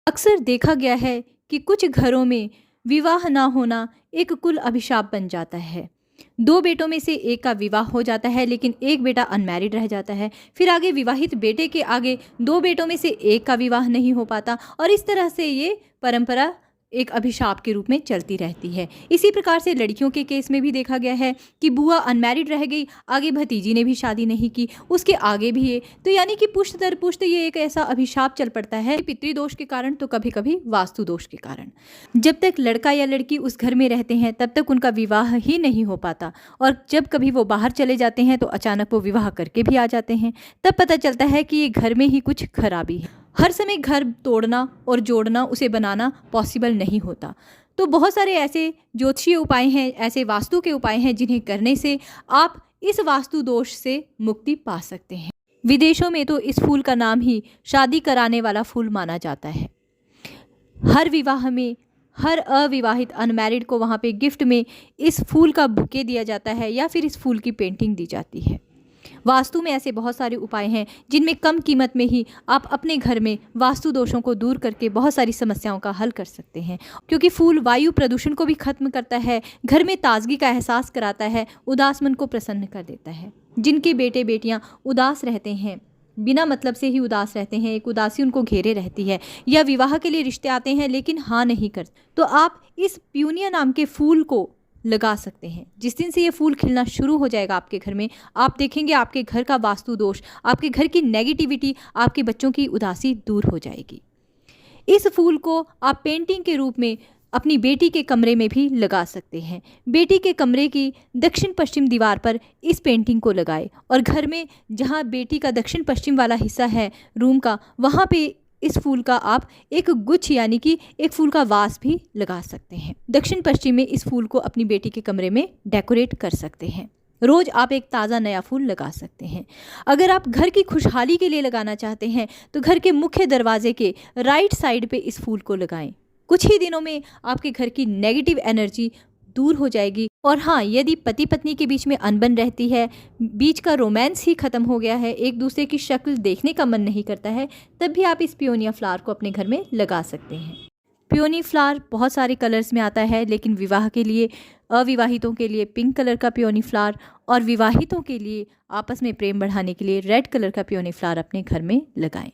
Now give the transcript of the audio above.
अक्सर देखा गया है कि कुछ घरों में विवाह ना होना एक कुल अभिशाप बन जाता है। दो बेटों में से एक का विवाह हो जाता है, लेकिन एक बेटा अनमैरिड रह जाता है। फिर आगे विवाहित बेटे के आगे दो बेटों में से एक का विवाह नहीं हो पाता और इस तरह से ये परंपरा एक अभिशाप के रूप में चलती रहती है। इसी प्रकार से लड़कियों के केस में भी देखा गया है कि बुआ अनमैरिड रह गई, आगे भतीजी ने भी शादी नहीं की, उसके आगे भी ये, तो यानी कि पुश्त दर पुश्त ये एक ऐसा अभिशाप चल पड़ता है, पितृदोष के कारण तो कभी कभी वास्तु दोष के कारण। जब तक लड़का या लड़की उस घर में रहते हैं तब तक उनका विवाह ही नहीं हो पाता, और जब कभी वो बाहर चले जाते हैं तो अचानक वो विवाह करके भी आ जाते हैं। तब पता चलता है कि ये घर में ही कुछ खराबी है। हर समय घर तोड़ना और जोड़ना, उसे बनाना पॉसिबल नहीं होता। तो बहुत सारे ऐसे ज्योतिषीय उपाय हैं, ऐसे वास्तु के उपाय हैं जिन्हें करने से आप इस वास्तु दोष से मुक्ति पा सकते हैं। विदेशों में तो इस फूल का नाम ही शादी कराने वाला फूल माना जाता है। हर विवाह में हर अविवाहित अनमैरिड को वहाँ पे गिफ्ट में इस फूल का बुके दिया जाता है या फिर इस फूल की पेंटिंग दी जाती है। वास्तु में ऐसे बहुत सारे उपाय हैं जिनमें कम कीमत में ही आप अपने घर में वास्तु दोषों को दूर करके बहुत सारी समस्याओं का हल कर सकते हैं। क्योंकि फूल वायु प्रदूषण को भी खत्म करता है, घर में ताजगी का एहसास कराता है, उदास मन को प्रसन्न कर देता है। जिनके बेटे बेटियां उदास रहते हैं, बिना मतलब से ही उदास रहते हैं, एक उदासी उनको घेरे रहती है, या विवाह के लिए रिश्ते आते हैं लेकिन हाँ नहीं करते, तो आप इस प्यूनिया नाम के फूल को लगा सकते हैं। जिस दिन से ये फूल खिलना शुरू हो जाएगा आपके घर में, आप देखेंगे आपके घर का वास्तु दोष, आपके घर की नेगेटिविटी, आपके बच्चों की उदासी दूर हो जाएगी। इस फूल को आप पेंटिंग के रूप में अपनी बेटी के कमरे में भी लगा सकते हैं। बेटी के कमरे की दक्षिण पश्चिम दीवार पर इस पेंटिंग को लगाएं और घर में जहां बेटी का दक्षिण पश्चिम वाला हिस्सा है रूम का, वहां पे इस फूल का आप एक गुच्छ यानी कि एक फूल का वास भी लगा सकते हैं। दक्षिण पश्चिम में इस फूल को अपनी बेटी के कमरे में डेकोरेट कर सकते हैं। रोज आप एक ताज़ा नया फूल लगा सकते हैं। अगर आप घर की खुशहाली के लिए लगाना चाहते हैं तो घर के मुख्य दरवाजे के राइट साइड पे इस फूल को लगाएं। कुछ ही दिनों में आपके घर की नेगेटिव एनर्जी दूर हो जाएगी। और हाँ, यदि पति पत्नी के बीच में अनबन रहती है, बीच का रोमांस ही खत्म हो गया है, एक दूसरे की शक्ल देखने का मन नहीं करता है, तब भी आप इस पियोनिया फ्लावर को अपने घर में लगा सकते हैं। पियोनी फ्लावर बहुत सारे कलर्स में आता है, लेकिन विवाह के लिए अविवाहितों के लिए पिंक कलर का पियोनी फ्लावर और विवाहितों के लिए आपस में प्रेम बढ़ाने के लिए रेड कलर का पियोनी फ्लावर अपने घर में लगाएं।